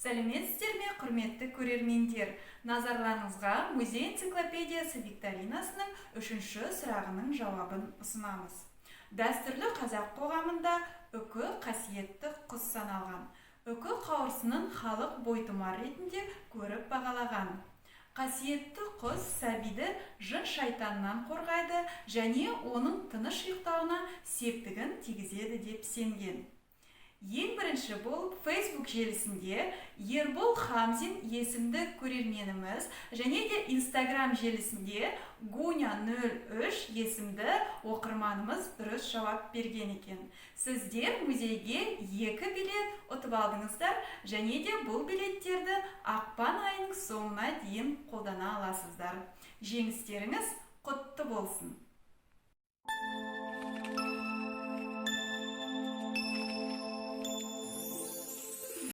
Сәлеметсіздер ме, құрметті көрермендер? Назарларыңызға музей энциклопедиясы викторинасының 3-ші сұрағының жауабын ұсынамыз. Дәстүрлі қазақ қоғамында үкі қасиетті құс саналған. Үкі қауырсынын халық бойтұмар ретінде көріп бағалаған. Қасиетті құс сәбиді жын шайтаннан қорғайды және оның тыныш ұйықтауына септігін тигізеді деп сенген. Ең бірінші болып Facebook желісінде Ербол Хамзин есімді көрерменіміз және де Instagram желісінде Gunya03 есімді оқырманымыз дұрыс жауап берген екен. Сіздер музейге 2 билет ұтып алдыңыздар және де бұл билеттерді ақпан айының соңына дейін қолдана аласыздар. Жеңістеріңіз құтты болсын!